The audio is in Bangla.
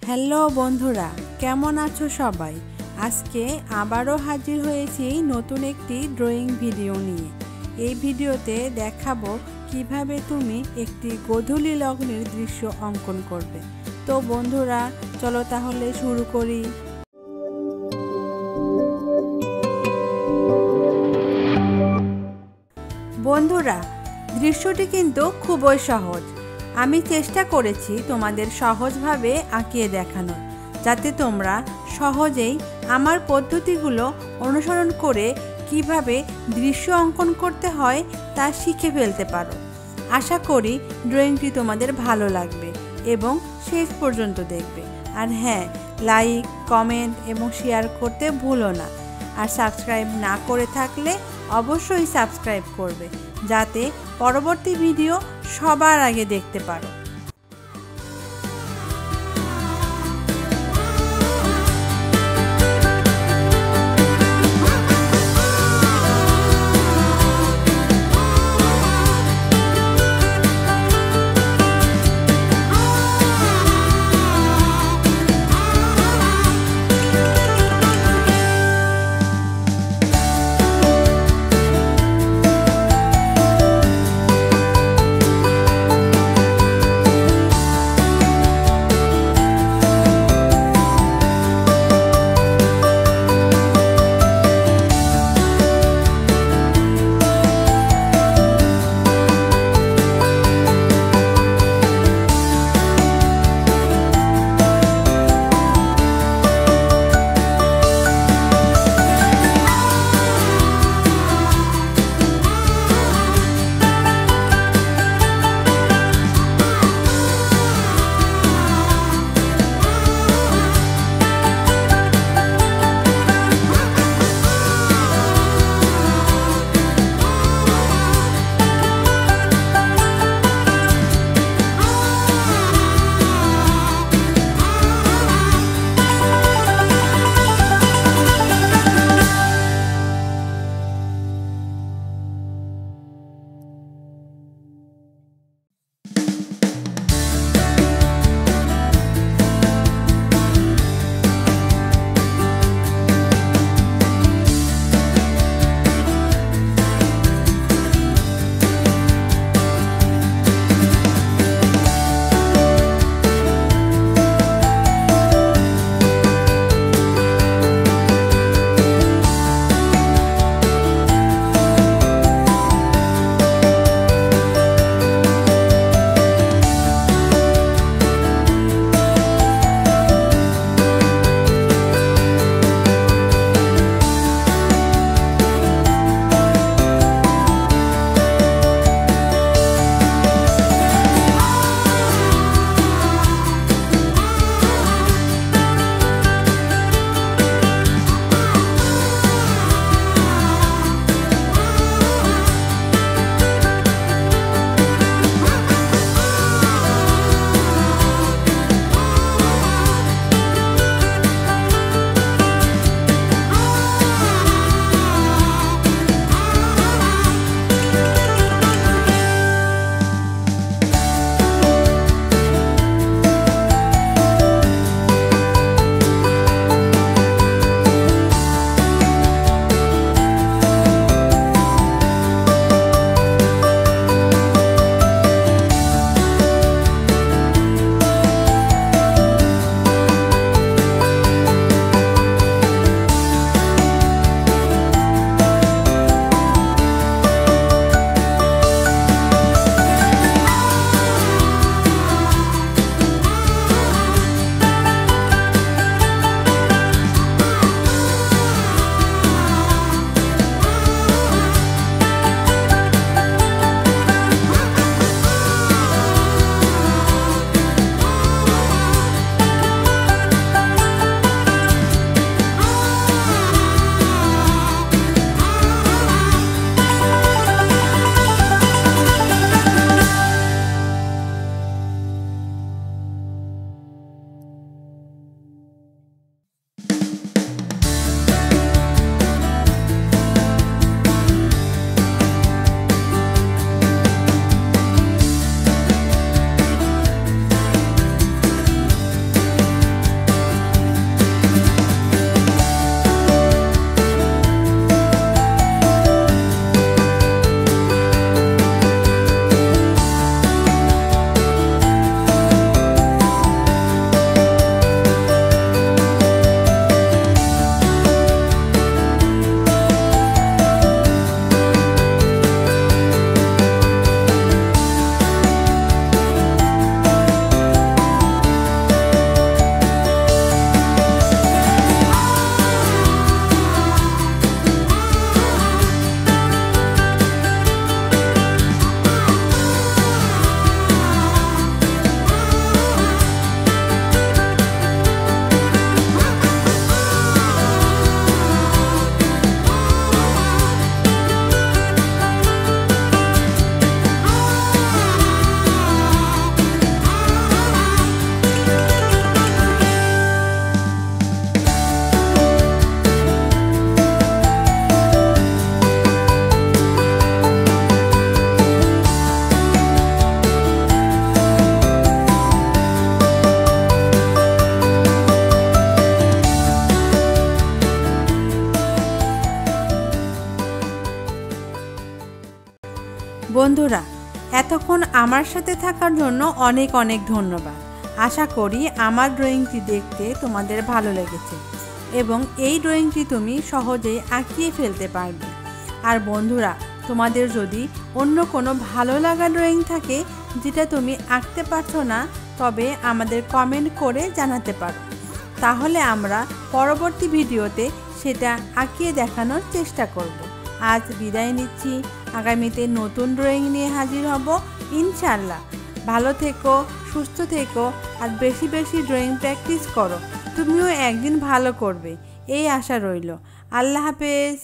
হ্যালো বন্ধুরা, কেমন আছো সবাই? আজকে আবারও হাজির হয়েছি নতুন একটি ড্রয়িং ভিডিও নিয়ে। এই ভিডিওতে দেখাবো কিভাবে তুমি একটি গোধূলি লগ্নের দৃশ্য অঙ্কন করবে। তো বন্ধুরা, চলো তাহলে শুরু করি। বন্ধুরা, দৃশ্যটি কিন্তু খুবই সহজ। আমি চেষ্টা করেছি তোমাদের সহজভাবে আঁকিয়ে দেখানোর, যাতে তোমরা সহজেই আমার পদ্ধতিগুলো অনুসরণ করে কিভাবে দৃশ্য অঙ্কন করতে হয় তা শিখে ফেলতে পারো। আশা করি ড্রয়িংটি তোমাদের ভালো লাগবে এবং শেষ পর্যন্ত দেখবে। আর হ্যাঁ, লাইক, কমেন্ট এবং শেয়ার করতে ভুলো না। আর সাবস্ক্রাইব না করে থাকলে অবশ্যই সাবস্ক্রাইব করবে, যাতে পরবর্তী ভিডিও সবার আগে দেখতে পারো। বন্ধুরা, এতক্ষণ আমার সাথে থাকার জন্য অনেক অনেক ধন্যবাদ। আশা করি আমার ড্রয়িংটি দেখতে তোমাদের ভালো লেগেছে এবং এই ড্রয়িংটি তুমি সহজেই আঁকিয়ে ফেলতে পারবে। আর বন্ধুরা, তোমাদের যদি অন্য কোনো ভালো লাগা ড্রয়িং থাকে যেটা তুমি আঁকতে পারছো না, তবে আমাদের কমেন্ট করে জানাতে পারো। তাহলে আমরা পরবর্তী ভিডিওতে সেটা আঁকিয়ে দেখানোর চেষ্টা করব। আজ বিদায় নিচ্ছি, আগামীতে নতুন ড্রয়িং নিয়ে হাজির হব ইনশাল্লাহ। ভালো থেকো, সুস্থ থেকো আর বেশি বেশি ড্রয়িং প্র্যাকটিস করো। তুমিও একদিন ভালো করবে এই আশা রইল। আল্লাহ হাফেজ।